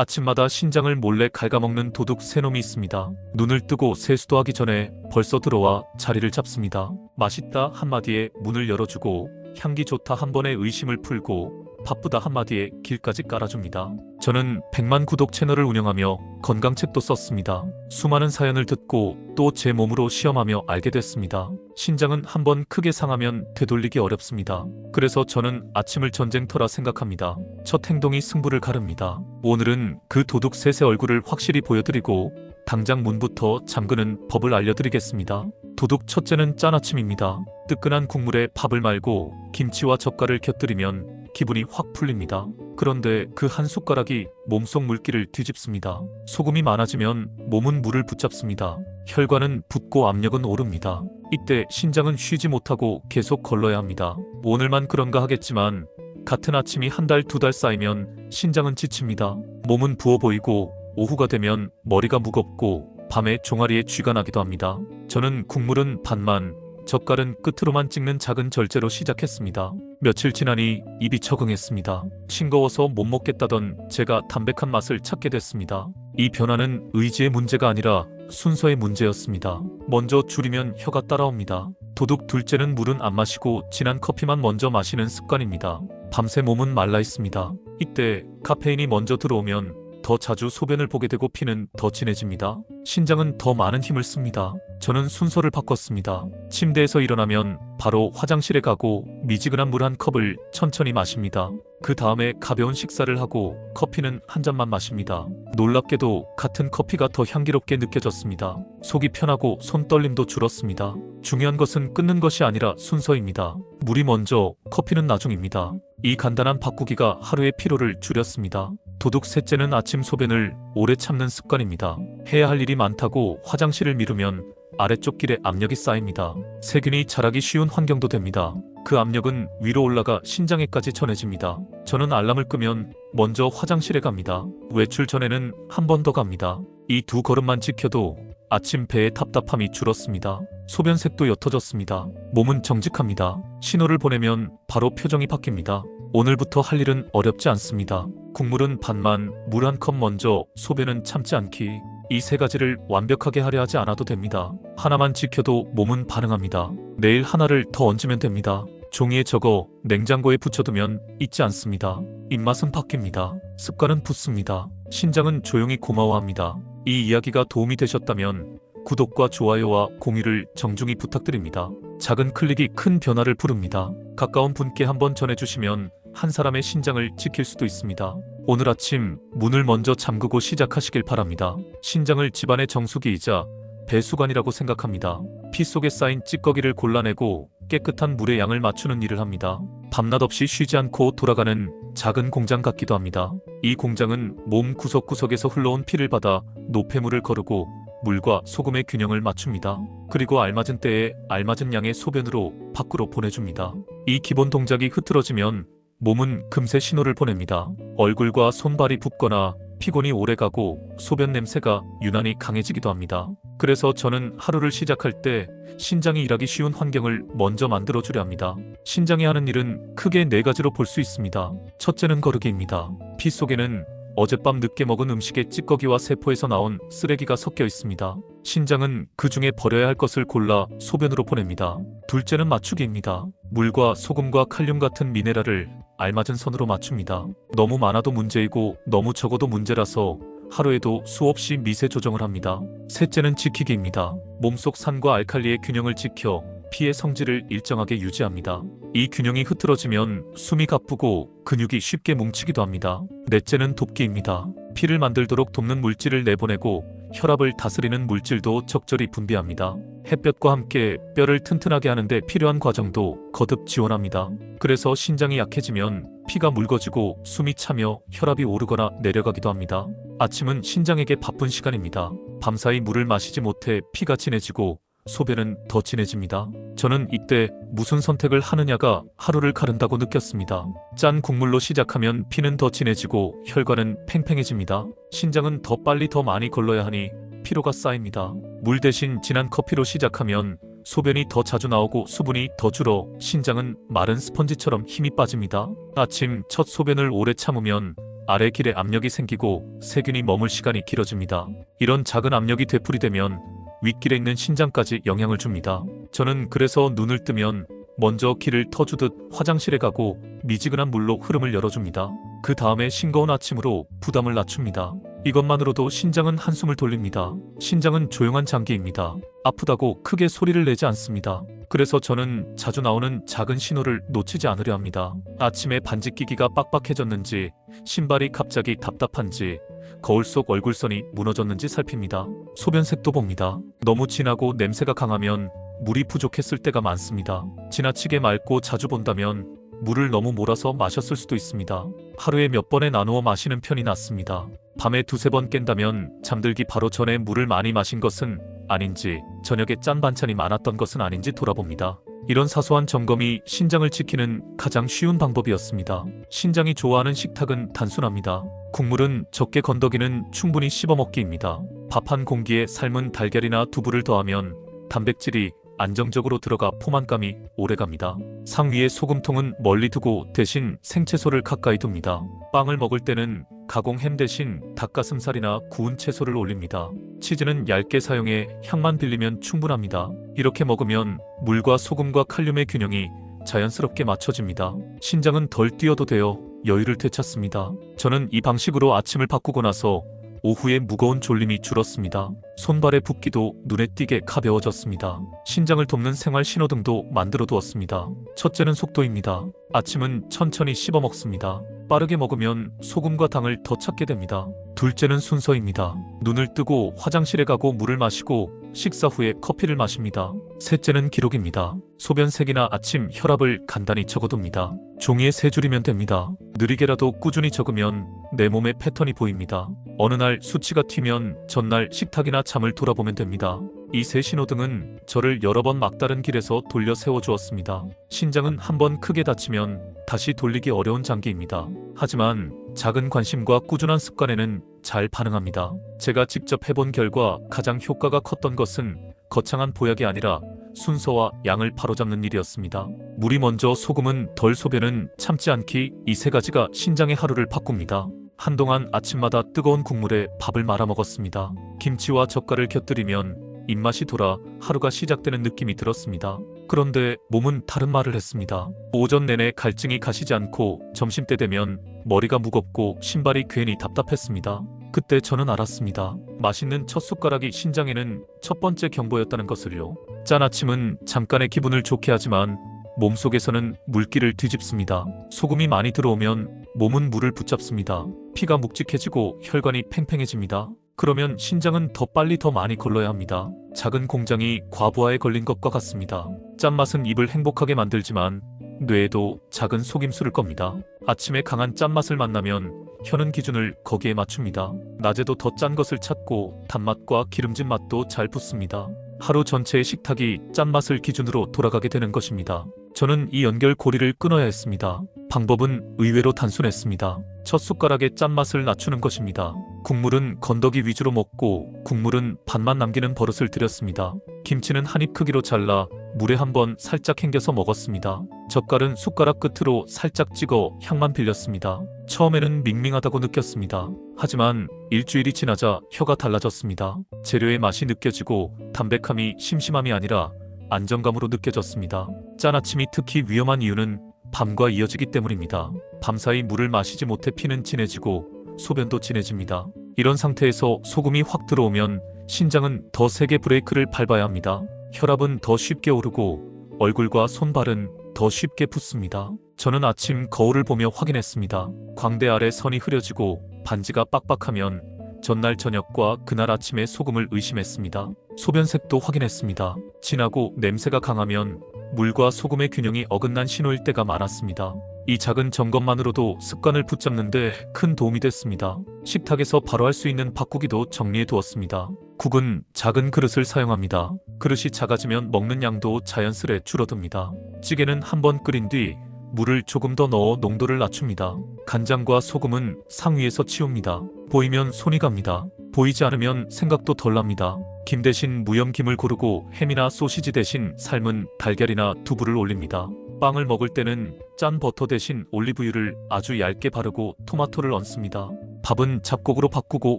아침마다 신장을 몰래 갉아먹는 도둑 새놈이 있습니다. 눈을 뜨고 세수도 하기 전에 벌써 들어와 자리를 잡습니다. 맛있다 한마디에 문을 열어주고 향기 좋다 한 번에 의심을 풀고 바쁘다 한마디에 길까지 깔아줍니다. 저는 100만 구독 채널을 운영하며 건강책도 썼습니다. 수많은 사연을 듣고 또 제 몸으로 시험하며 알게 됐습니다. 신장은 한번 크게 상하면 되돌리기 어렵습니다. 그래서 저는 아침을 전쟁터라 생각합니다. 첫 행동이 승부를 가릅니다. 오늘은 그 도둑 셋의 얼굴을 확실히 보여드리고 당장 문부터 잠그는 법을 알려드리겠습니다. 도둑 첫째는 짠 아침입니다. 뜨끈한 국물에 밥을 말고 김치와 젓갈을 곁들이면 기분이 확 풀립니다. 그런데 그 한 숟가락이 몸속 물기를 뒤집습니다. 소금이 많아지면 몸은 물을 붙잡습니다. 혈관은 붓고 압력은 오릅니다. 이때 신장은 쉬지 못하고 계속 걸러야 합니다. 오늘만 그런가 하겠지만 같은 아침이 한 달, 두 달 쌓이면 신장은 지칩니다. 몸은 부어 보이고 오후가 되면 머리가 무겁고 밤에 종아리에 쥐가 나기도 합니다. 저는 국물은 반만, 젓갈은 끝으로만 찍는 작은 절제로 시작했습니다. 며칠 지나니 입이 적응했습니다. 싱거워서 못 먹겠다던 제가 담백한 맛을 찾게 됐습니다. 이 변화는 의지의 문제가 아니라 순서의 문제였습니다. 먼저 줄이면 혀가 따라옵니다. 도둑 둘째는 물은 안 마시고 진한 커피만 먼저 마시는 습관입니다. 밤새 몸은 말라 있습니다. 이때 카페인이 먼저 들어오면 더 자주 소변을 보게 되고 피는 더 진해집니다. 신장은 더 많은 힘을 씁니다. 저는 순서를 바꿨습니다. 침대에서 일어나면 바로 화장실에 가고 미지근한 물 한 컵을 천천히 마십니다. 그 다음에 가벼운 식사를 하고 커피는 한 잔만 마십니다. 놀랍게도 같은 커피가 더 향기롭게 느껴졌습니다. 속이 편하고 손떨림도 줄었습니다. 중요한 것은 끊는 것이 아니라 순서입니다. 물이 먼저, 커피는 나중입니다. 이 간단한 바꾸기가 하루의 피로를 줄였습니다. 도둑 셋째는 아침 소변을 오래 참는 습관입니다. 해야 할 일이 많다고 화장실을 미루면 아래쪽 길에 압력이 쌓입니다. 세균이 자라기 쉬운 환경도 됩니다. 그 압력은 위로 올라가 신장에까지 전해집니다. 저는 알람을 끄면 먼저 화장실에 갑니다. 외출 전에는 한 번 더 갑니다. 이 두 걸음만 지켜도 아침 배의 답답함이 줄었습니다. 소변색도 옅어졌습니다. 몸은 정직합니다. 신호를 보내면 바로 표정이 바뀝니다. 오늘부터 할 일은 어렵지 않습니다. 국물은 반만, 물 한 컵 먼저, 소변은 참지 않기. 이 세 가지를 완벽하게 하려 하지 않아도 됩니다. 하나만 지켜도 몸은 반응합니다. 내일 하나를 더 얹으면 됩니다. 종이에 적어 냉장고에 붙여두면 잊지 않습니다. 입맛은 바뀝니다. 습관은 붙습니다. 신장은 조용히 고마워합니다. 이 이야기가 도움이 되셨다면 구독과 좋아요와 공유를 정중히 부탁드립니다. 작은 클릭이 큰 변화를 부릅니다. 가까운 분께 한번 전해주시면 한 사람의 신장을 지킬 수도 있습니다. 오늘 아침 문을 먼저 잠그고 시작하시길 바랍니다. 신장을 집안의 정수기이자 배수관이라고 생각합니다. 피 속에 쌓인 찌꺼기를 골라내고 깨끗한 물의 양을 맞추는 일을 합니다. 밤낮 없이 쉬지 않고 돌아가는 작은 공장 같기도 합니다. 이 공장은 몸 구석구석에서 흘러온 피를 받아 노폐물을 거르고 물과 소금의 균형을 맞춥니다. 그리고 알맞은 때에 알맞은 양의 소변으로 밖으로 보내줍니다. 이 기본 동작이 흐트러지면 몸은 금세 신호를 보냅니다. 얼굴과 손발이 붓거나 피곤이 오래가고 소변 냄새가 유난히 강해지기도 합니다. 그래서 저는 하루를 시작할 때 신장이 일하기 쉬운 환경을 먼저 만들어주려 합니다. 신장이 하는 일은 크게 네 가지로 볼 수 있습니다. 첫째는 거르기입니다. 피 속에는 어젯밤 늦게 먹은 음식의 찌꺼기와 세포에서 나온 쓰레기가 섞여 있습니다. 신장은 그 중에 버려야 할 것을 골라 소변으로 보냅니다. 둘째는 맞추기입니다. 물과 소금과 칼륨 같은 미네랄을 알맞은 선으로 맞춥니다. 너무 많아도 문제이고 너무 적어도 문제라서 하루에도 수없이 미세 조정을 합니다. 셋째는 지키기입니다. 몸속 산과 알칼리의 균형을 지켜 피의 성질을 일정하게 유지합니다. 이 균형이 흐트러지면 숨이 가쁘고 근육이 쉽게 뭉치기도 합니다. 넷째는 돕기입니다. 피를 만들도록 돕는 물질을 내보내고 혈압을 다스리는 물질도 적절히 분비합니다. 햇볕과 함께 뼈를 튼튼하게 하는데 필요한 과정도 거듭 지원합니다. 그래서 신장이 약해지면 피가 묽어지고 숨이 차며 혈압이 오르거나 내려가기도 합니다. 아침은 신장에게 바쁜 시간입니다. 밤사이 물을 마시지 못해 피가 진해지고 소변은 더 진해집니다. 저는 이때 무슨 선택을 하느냐가 하루를 가른다고 느꼈습니다. 짠 국물로 시작하면 피는 더 진해지고 혈관은 팽팽해집니다. 신장은 더 빨리 더 많이 걸러야 하니 피로가 쌓입니다. 물 대신 진한 커피로 시작하면 소변이 더 자주 나오고 수분이 더 줄어 신장은 마른 스펀지처럼 힘이 빠집니다. 아침 첫 소변을 오래 참으면 아래 길에 압력이 생기고 세균이 머물 시간이 길어집니다. 이런 작은 압력이 되풀이되면 윗길에 있는 신장까지 영향을 줍니다. 저는 그래서 눈을 뜨면 먼저 길을 터주듯 화장실에 가고 미지근한 물로 흐름을 열어줍니다. 그 다음에 싱거운 아침으로 부담을 낮춥니다. 이것만으로도 신장은 한숨을 돌립니다. 신장은 조용한 장기입니다. 아프다고 크게 소리를 내지 않습니다. 그래서 저는 자주 나오는 작은 신호를 놓치지 않으려 합니다. 아침에 반지 끼기가 빡빡해졌는지, 신발이 갑자기 답답한지, 거울 속 얼굴선이 무너졌는지 살핍니다. 소변색도 봅니다. 너무 진하고 냄새가 강하면 물이 부족했을 때가 많습니다. 지나치게 맑고 자주 본다면 물을 너무 몰아서 마셨을 수도 있습니다. 하루에 몇 번에 나누어 마시는 편이 낫습니다. 밤에 두세 번 깬다면 잠들기 바로 전에 물을 많이 마신 것은 아닌지, 저녁에 짠 반찬이 많았던 것은 아닌지 돌아봅니다. 이런 사소한 점검이 신장을 지키는 가장 쉬운 방법이었습니다. 신장이 좋아하는 식탁은 단순합니다. 국물은 적게 건더기는 충분히 씹어먹기입니다. 밥 한 공기에 삶은 달걀이나 두부를 더하면 단백질이 안정적으로 들어가 포만감이 오래갑니다. 상 위에 소금통은 멀리 두고 대신 생채소를 가까이 둡니다. 빵을 먹을 때는 가공 햄 대신 닭가슴살이나 구운 채소를 올립니다. 치즈는 얇게 사용해 향만 빌리면 충분합니다. 이렇게 먹으면 물과 소금과 칼륨의 균형이 자연스럽게 맞춰집니다. 신장은 덜 뛰어도 되어 여유를 되찾습니다. 저는 이 방식으로 아침을 바꾸고 나서 오후에 무거운 졸림이 줄었습니다. 손발의 붓기도 눈에 띄게 가벼워졌습니다. 신장을 돕는 생활 신호등도 만들어 두었습니다. 첫째는 속도입니다. 아침은 천천히 씹어 먹습니다. 빠르게 먹으면 소금과 당을 더 찾게 됩니다. 둘째는 순서입니다. 눈을 뜨고 화장실에 가고 물을 마시고 식사 후에 커피를 마십니다. 셋째는 기록입니다. 소변색이나 아침 혈압을 간단히 적어둡니다. 종이에 세 줄이면 됩니다. 느리게라도 꾸준히 적으면 내 몸의 패턴이 보입니다. 어느 날 수치가 튀면 전날 식탁이나 잠을 돌아보면 됩니다. 이 세 신호등은 저를 여러 번 막다른 길에서 돌려 세워주었습니다. 신장은 한번 크게 다치면 다시 돌리기 어려운 장기입니다. 하지만 작은 관심과 꾸준한 습관에는 잘 반응합니다. 제가 직접 해본 결과 가장 효과가 컸던 것은 거창한 보약이 아니라 순서와 양을 바로잡는 일이었습니다. 물이 먼저 소금은 덜 소변은 참지 않기, 이 세 가지가 신장의 하루를 바꿉니다. 한동안 아침마다 뜨거운 국물에 밥을 말아 먹었습니다. 김치와 젓갈을 곁들이면 입맛이 돌아 하루가 시작되는 느낌이 들었습니다. 그런데 몸은 다른 말을 했습니다. 오전 내내 갈증이 가시지 않고 점심때 되면 머리가 무겁고 신발이 괜히 답답했습니다. 그때 저는 알았습니다. 맛있는 첫 숟가락이 신장에는 첫 번째 경보였다는 것을요. 짠 아침은 잠깐의 기분을 좋게 하지만 몸속에서는 물기를 뒤집습니다. 소금이 많이 들어오면 몸은 물을 붙잡습니다. 피가 묵직해지고 혈관이 팽팽해집니다. 그러면 신장은 더 빨리 더 많이 걸러야 합니다. 작은 공장이 과부하에 걸린 것과 같습니다. 짠맛은 입을 행복하게 만들지만 뇌에도 작은 속임수를 겁니다. 아침에 강한 짠맛을 만나면 혀는 기준을 거기에 맞춥니다. 낮에도 더 짠 것을 찾고 단맛과 기름진 맛도 잘 붙습니다. 하루 전체의 식탁이 짠맛을 기준으로 돌아가게 되는 것입니다. 저는 이 연결고리를 끊어야 했습니다. 방법은 의외로 단순했습니다. 첫 숟가락의 짠맛을 낮추는 것입니다. 국물은 건더기 위주로 먹고 국물은 반만 남기는 버릇을 들였습니다. 김치는 한 입 크기로 잘라 물에 한번 살짝 헹겨서 먹었습니다. 젓갈은 숟가락 끝으로 살짝 찍어 향만 빌렸습니다. 처음에는 밍밍하다고 느꼈습니다. 하지만 일주일이 지나자 혀가 달라졌습니다. 재료의 맛이 느껴지고 담백함이 심심함이 아니라 안정감으로 느껴졌습니다. 짠 아침이 특히 위험한 이유는 밤과 이어지기 때문입니다. 밤사이 물을 마시지 못해 피는 진해지고 소변도 진해집니다. 이런 상태에서 소금이 확 들어오면 신장은 더 세게 브레이크를 밟아야 합니다. 혈압은 더 쉽게 오르고 얼굴과 손발은 더 쉽게 붓습니다. 저는 아침 거울을 보며 확인했습니다. 광대 아래 선이 흐려지고 반지가 빡빡하면 전날 저녁과 그날 아침에 소금을 의심했습니다. 소변색도 확인했습니다. 진하고 냄새가 강하면 물과 소금의 균형이 어긋난 신호일 때가 많았습니다. 이 작은 점검만으로도 습관을 붙잡는데 큰 도움이 됐습니다. 식탁에서 바로 할 수 있는 바꾸기도 정리해 두었습니다. 국은 작은 그릇을 사용합니다. 그릇이 작아지면 먹는 양도 자연스레 줄어듭니다. 찌개는 한 번 끓인 뒤 물을 조금 더 넣어 농도를 낮춥니다. 간장과 소금은 상 위에서 치웁니다. 보이면 손이 갑니다. 보이지 않으면 생각도 덜 납니다. 김 대신 무염김을 고르고 햄이나 소시지 대신 삶은 달걀이나 두부를 올립니다. 빵을 먹을 때는 짠 버터 대신 올리브유를 아주 얇게 바르고 토마토를 얹습니다. 밥은 잡곡으로 바꾸고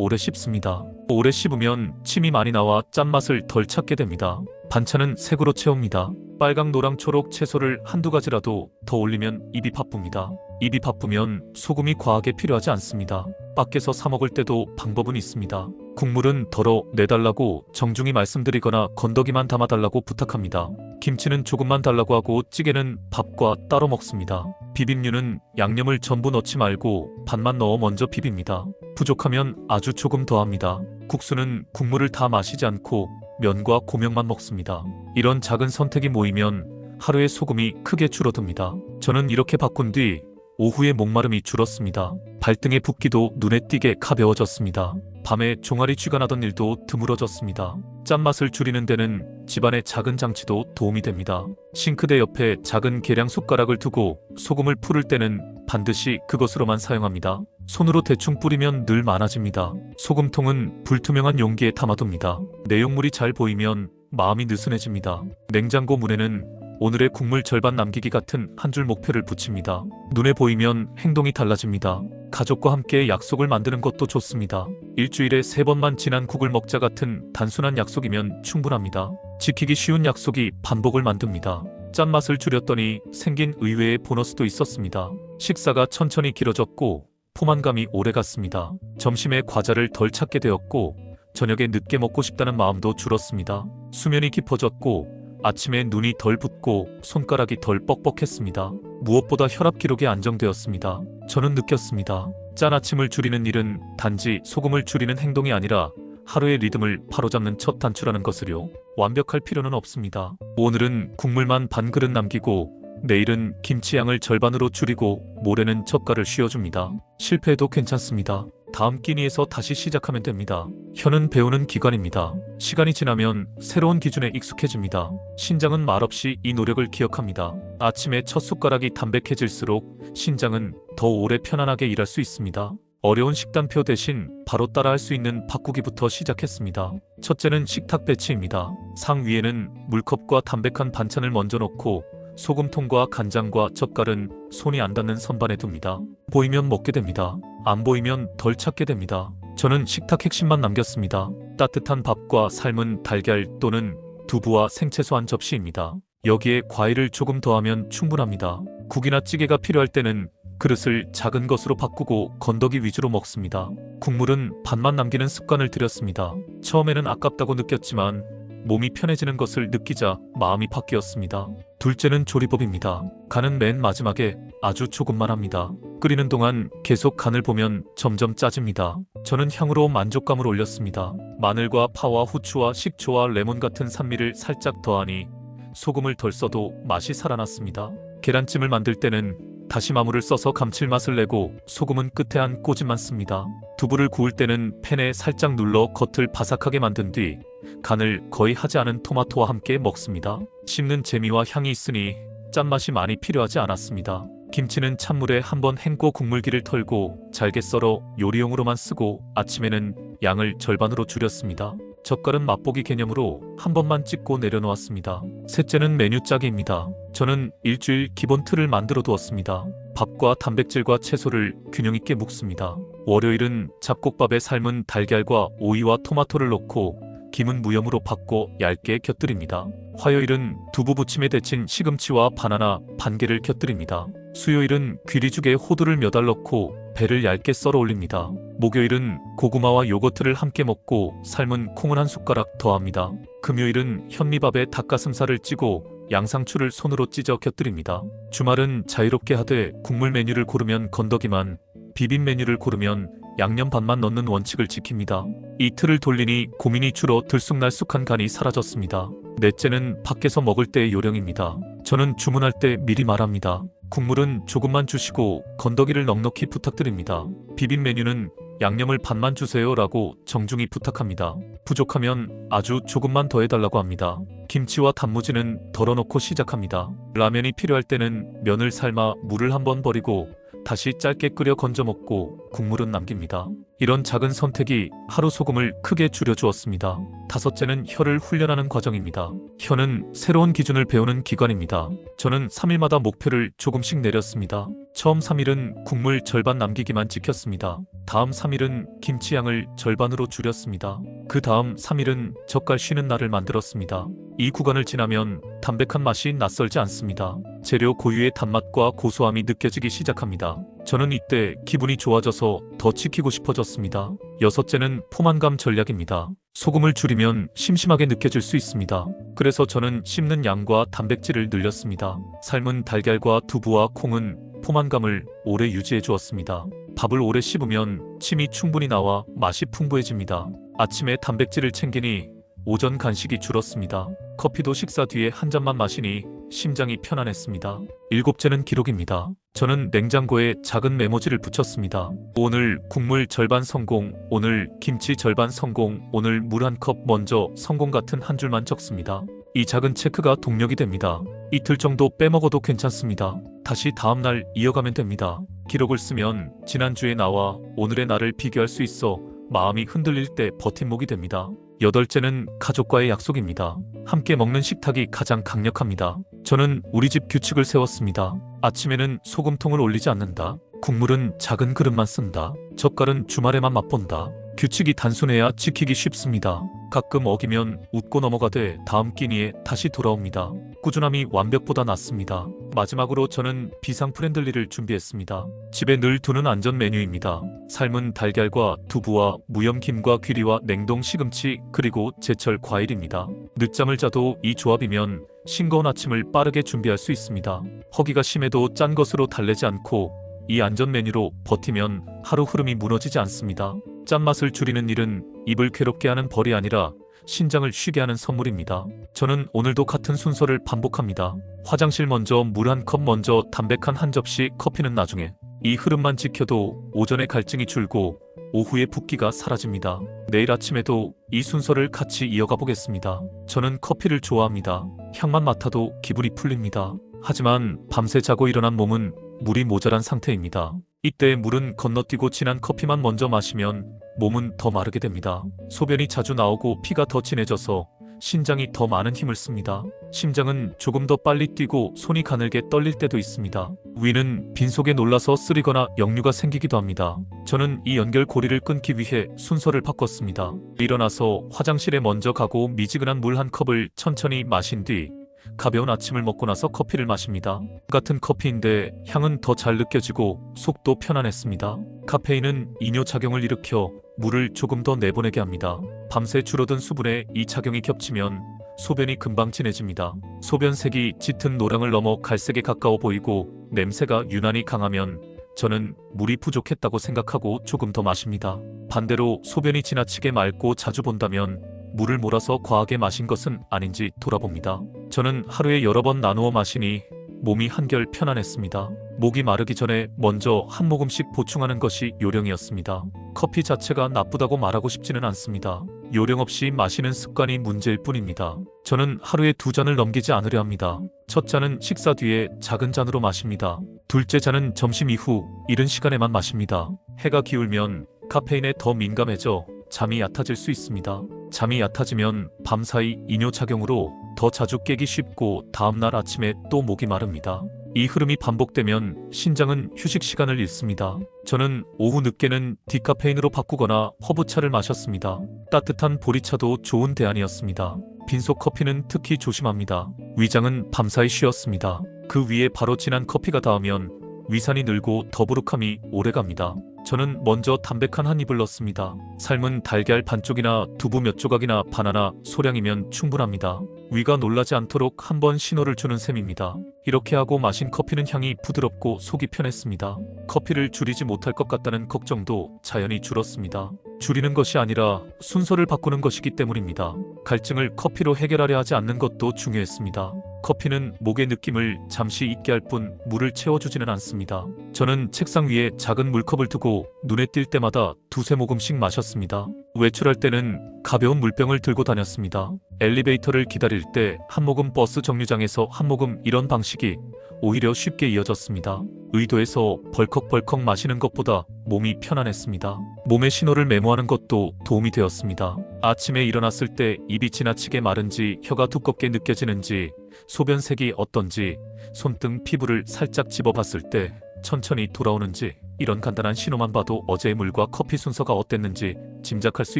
오래 씹습니다. 오래 씹으면 침이 많이 나와 짠맛을 덜 찾게 됩니다. 반찬은 색으로 채웁니다. 빨강, 노랑, 초록 채소를 한두 가지라도 더 올리면 입이 바쁩니다. 입이 바쁘면 소금이 과하게 필요하지 않습니다. 밖에서 사 먹을 때도 방법은 있습니다. 국물은 덜어 내달라고 정중히 말씀드리거나 건더기만 담아달라고 부탁합니다. 김치는 조금만 달라고 하고 찌개는 밥과 따로 먹습니다. 비빔류는 양념을 전부 넣지 말고 반만 넣어 먼저 비빕니다. 부족하면 아주 조금 더합니다. 국수는 국물을 다 마시지 않고 면과 고명만 먹습니다. 이런 작은 선택이 모이면 하루의 소금이 크게 줄어듭니다. 저는 이렇게 바꾼 뒤 오후에 목마름이 줄었습니다. 발등의 붓기도 눈에 띄게 가벼워졌습니다. 밤에 종아리 쥐가 나던 일도 드물어졌습니다. 짠맛을 줄이는 데는 집안의 작은 장치도 도움이 됩니다. 싱크대 옆에 작은 계량 숟가락을 두고 소금을 풀을 때는 반드시 그것으로만 사용합니다. 손으로 대충 뿌리면 늘 많아집니다. 소금통은 불투명한 용기에 담아둡니다. 내용물이 잘 보이면 마음이 느슨해집니다. 냉장고 문에는 오늘의 국물 절반 남기기 같은 한 줄 목표를 붙입니다. 눈에 보이면 행동이 달라집니다. 가족과 함께 약속을 만드는 것도 좋습니다. 일주일에 3번만 진한 국을 먹자 같은 단순한 약속이면 충분합니다. 지키기 쉬운 약속이 반복을 만듭니다. 짠맛을 줄였더니 생긴 의외의 보너스도 있었습니다. 식사가 천천히 길어졌고 포만감이 오래갔습니다. 점심에 과자를 덜 찾게 되었고 저녁에 늦게 먹고 싶다는 마음도 줄었습니다. 수면이 깊어졌고 아침에 눈이 덜 붓고 손가락이 덜 뻑뻑했습니다. 무엇보다 혈압 기록이 안정되었습니다. 저는 느꼈습니다. 짠 아침을 줄이는 일은 단지 소금을 줄이는 행동이 아니라 하루의 리듬을 바로잡는 첫 단추라는 것을요. 완벽할 필요는 없습니다. 오늘은 국물만 반 그릇 남기고 내일은 김치 양을 절반으로 줄이고 모레는 젓갈을 씌워줍니다. 실패해도 괜찮습니다. 다음 끼니에서 다시 시작하면 됩니다. 혀는 배우는 기관입니다. 시간이 지나면 새로운 기준에 익숙해집니다. 신장은 말없이 이 노력을 기억합니다. 아침에 첫 숟가락이 담백해질수록 신장은 더 오래 편안하게 일할 수 있습니다. 어려운 식단표 대신 바로 따라할 수 있는 바꾸기부터 시작했습니다. 첫째는 식탁 배치입니다. 상 위에는 물컵과 담백한 반찬을 먼저 놓고 소금통과 간장과 젓갈은 손이 안 닿는 선반에 둡니다. 보이면 먹게 됩니다. 안 보이면 덜 찾게 됩니다. 저는 식탁 핵심만 남겼습니다. 따뜻한 밥과 삶은 달걀 또는 두부와 생채소 한 접시입니다. 여기에 과일을 조금 더하면 충분합니다. 국이나 찌개가 필요할 때는 그릇을 작은 것으로 바꾸고 건더기 위주로 먹습니다. 국물은 반만 남기는 습관을 들였습니다. 처음에는 아깝다고 느꼈지만 몸이 편해지는 것을 느끼자 마음이 바뀌었습니다. 둘째는 조리법입니다. 간은 맨 마지막에 아주 조금만 합니다. 끓이는 동안 계속 간을 보면 점점 짜집니다. 저는 향으로 만족감을 올렸습니다. 마늘과 파와 후추와 식초와 레몬 같은 산미를 살짝 더하니 소금을 덜 써도 맛이 살아났습니다. 계란찜을 만들 때는 다시마물을 써서 감칠맛을 내고 소금은 끝에 한 꼬집만 씁니다. 두부를 구울 때는 팬에 살짝 눌러 겉을 바삭하게 만든 뒤 간을 거의 하지 않은 토마토와 함께 먹습니다. 씹는 재미와 향이 있으니 짠맛이 많이 필요하지 않았습니다. 김치는 찬물에 한번 헹궈 국물기를 털고 잘게 썰어 요리용으로만 쓰고 아침에는 양을 절반으로 줄였습니다. 젓갈은 맛보기 개념으로 한 번만 찍고 내려놓았습니다. 셋째는 메뉴 짜기입니다. 저는 일주일 기본 틀을 만들어 두었습니다. 밥과 단백질과 채소를 균형 있게 묵습니다. 월요일은 잡곡밥에 삶은 달걀과 오이와 토마토를 넣고 김은 무염으로 바꿔 얇게 곁들입니다. 화요일은 두부 부침에 데친 시금치와 바나나 반 개를 곁들입니다. 수요일은 귀리죽에 호두를 몇 알 넣고 배를 얇게 썰어 올립니다. 목요일은 고구마와 요거트를 함께 먹고 삶은 콩은 한 숟가락 더합니다. 금요일은 현미밥에 닭가슴살을 찌고 양상추를 손으로 찢어 곁들입니다. 주말은 자유롭게 하되 국물 메뉴를 고르면 건더기만, 비빔 메뉴를 고르면 양념 반만 넣는 원칙을 지킵니다. 이틀을 돌리니 고민이 줄어 들쑥날쑥한 간이 사라졌습니다. 넷째는 밖에서 먹을 때의 요령입니다. 저는 주문할 때 미리 말합니다. 국물은 조금만 주시고 건더기를 넉넉히 부탁드립니다. 비빔 메뉴는 양념을 반만 주세요 라고 정중히 부탁합니다. 부족하면 아주 조금만 더 해달라고 합니다. 김치와 단무지는 덜어놓고 시작합니다. 라면이 필요할 때는 면을 삶아 물을 한번 버리고 다시 짧게 끓여 건져 먹고 국물은 남깁니다. 이런 작은 선택이 하루 소금을 크게 줄여주었습니다. 다섯째는 혀를 훈련하는 과정입니다. 혀는 새로운 기준을 배우는 기관입니다. 저는 3일마다 목표를 조금씩 내렸습니다. 처음 3일은 국물 절반 남기기만 지켰습니다. 다음 3일은 김치 양을 절반으로 줄였습니다. 그 다음 3일은 젓갈 쉬는 날을 만들었습니다. 이 구간을 지나면 담백한 맛이 낯설지 않습니다. 재료 고유의 단맛과 고소함이 느껴지기 시작합니다. 저는 이때 기분이 좋아져서 더 지키고 싶어졌습니다. 여섯째는 포만감 전략입니다. 소금을 줄이면 심심하게 느껴질 수 있습니다. 그래서 저는 씹는 양과 단백질을 늘렸습니다. 삶은 달걀과 두부와 콩은 포만감을 오래 유지해 주었습니다. 밥을 오래 씹으면 침이 충분히 나와 맛이 풍부해집니다. 아침에 단백질을 챙기니 오전 간식이 줄었습니다. 커피도 식사 뒤에 한 잔만 마시니 심장이 편안했습니다. 일곱째는 기록입니다. 저는 냉장고에 작은 메모지를 붙였습니다. 오늘 국물 절반 성공, 오늘 김치 절반 성공, 오늘 물 한 컵 먼저 성공 같은 한 줄만 적습니다. 이 작은 체크가 동력이 됩니다. 이틀 정도 빼먹어도 괜찮습니다. 다시 다음날 이어가면 됩니다. 기록을 쓰면 지난주에 나와 오늘의 나를 비교할 수 있어 마음이 흔들릴 때 버팀목이 됩니다. 여덟째는 가족과의 약속입니다. 함께 먹는 식탁이 가장 강력합니다. 저는 우리 집 규칙을 세웠습니다. 아침에는 소금통을 올리지 않는다. 국물은 작은 그릇만 쓴다. 젓갈은 주말에만 맛본다. 규칙이 단순해야 지키기 쉽습니다. 가끔 어기면 웃고 넘어가되 다음 끼니에 다시 돌아옵니다. 꾸준함이 완벽보다 낫습니다. 마지막으로 저는 비상 프렌들리를 준비했습니다. 집에 늘 두는 안전 메뉴입니다. 삶은 달걀과 두부와 무염김과 귀리와 냉동 시금치 그리고 제철 과일입니다. 늦잠을 자도 이 조합이면 싱거운 아침을 빠르게 준비할 수 있습니다. 허기가 심해도 짠 것으로 달래지 않고 이 안전 메뉴로 버티면 하루 흐름이 무너지지 않습니다. 짠맛을 줄이는 일은 입을 괴롭게 하는 벌이 아니라 신장을 쉬게 하는 선물입니다. 저는 오늘도 같은 순서를 반복합니다. 화장실 먼저 물 한 컵 먼저 담백한 한 접시 커피는 나중에. 이 흐름만 지켜도 오전에 갈증이 줄고 오후에 붓기가 사라집니다. 내일 아침에도 이 순서를 같이 이어가 보겠습니다. 저는 커피를 좋아합니다. 향만 맡아도 기분이 풀립니다. 하지만 밤새 자고 일어난 몸은 물이 모자란 상태입니다. 이때 물은 건너뛰고 진한 커피만 먼저 마시면 몸은 더 마르게 됩니다. 소변이 자주 나오고 피가 더 진해져서 신장이 더 많은 힘을 씁니다. 심장은 조금 더 빨리 뛰고 손이 가늘게 떨릴 때도 있습니다. 위는 빈속에 놀라서 쓰리거나 역류가 생기기도 합니다. 저는 이 연결고리를 끊기 위해 순서를 바꿨습니다. 일어나서 화장실에 먼저 가고 미지근한 물 한 컵을 천천히 마신 뒤 가벼운 아침을 먹고 나서 커피를 마십니다. 같은 커피인데 향은 더 잘 느껴지고 속도 편안했습니다. 카페인은 이뇨작용을 일으켜 물을 조금 더 내보내게 합니다. 밤새 줄어든 수분에 이 작용이 겹치면 소변이 금방 진해집니다. 소변색이 짙은 노랑을 넘어 갈색에 가까워 보이고 냄새가 유난히 강하면 저는 물이 부족했다고 생각하고 조금 더 마십니다. 반대로 소변이 지나치게 맑고 자주 본다면 물을 몰아서 과하게 마신 것은 아닌지 돌아봅니다. 저는 하루에 여러 번 나누어 마시니 몸이 한결 편안했습니다. 목이 마르기 전에 먼저 한 모금씩 보충하는 것이 요령이었습니다. 커피 자체가 나쁘다고 말하고 싶지는 않습니다. 요령 없이 마시는 습관이 문제일 뿐입니다. 저는 하루에 2잔을 넘기지 않으려 합니다. 첫 잔은 식사 뒤에 작은 잔으로 마십니다. 둘째 잔은 점심 이후 이른 시간에만 마십니다. 해가 기울면 카페인에 더 민감해져 잠이 얕아질 수 있습니다. 잠이 얕아지면 밤사이 이뇨작용으로 더 자주 깨기 쉽고 다음날 아침에 또 목이 마릅니다. 이 흐름이 반복되면 신장은 휴식 시간을 잃습니다. 저는 오후 늦게는 디카페인으로 바꾸거나 허브차를 마셨습니다. 따뜻한 보리차도 좋은 대안이었습니다. 빈속 커피는 특히 조심합니다. 위장은 밤사이 쉬었습니다. 그 위에 바로 진한 커피가 닿으면 위산이 늘고 더부룩함이 오래갑니다. 저는 먼저 담백한 한 입을 넣습니다. 삶은 달걀 반쪽이나 두부 몇 조각이나 바나나 소량이면 충분합니다. 위가 놀라지 않도록 한번 신호를 주는 셈입니다. 이렇게 하고 마신 커피는 향이 부드럽고 속이 편했습니다. 커피를 줄이지 못할 것 같다는 걱정도 자연히 줄었습니다. 줄이는 것이 아니라 순서를 바꾸는 것이기 때문입니다. 갈증을 커피로 해결하려 하지 않는 것도 중요했습니다. 커피는 목의 느낌을 잠시 잊게 할 뿐 물을 채워주지는 않습니다. 저는 책상 위에 작은 물컵을 두고 눈에 띌 때마다 두세 모금씩 마셨습니다. 외출할 때는 가벼운 물병을 들고 다녔습니다. 엘리베이터를 기다릴 때 한 모금, 버스 정류장에서 한 모금, 이런 방식이 오히려 쉽게 이어졌습니다. 의도해서 벌컥벌컥 마시는 것보다 몸이 편안했습니다. 몸의 신호를 메모하는 것도 도움이 되었습니다. 아침에 일어났을 때 입이 지나치게 마른지, 혀가 두껍게 느껴지는지, 소변색이 어떤지, 손등 피부를 살짝 집어봤을 때 천천히 돌아오는지, 이런 간단한 신호만 봐도 어제의 물과 커피 순서가 어땠는지 짐작할 수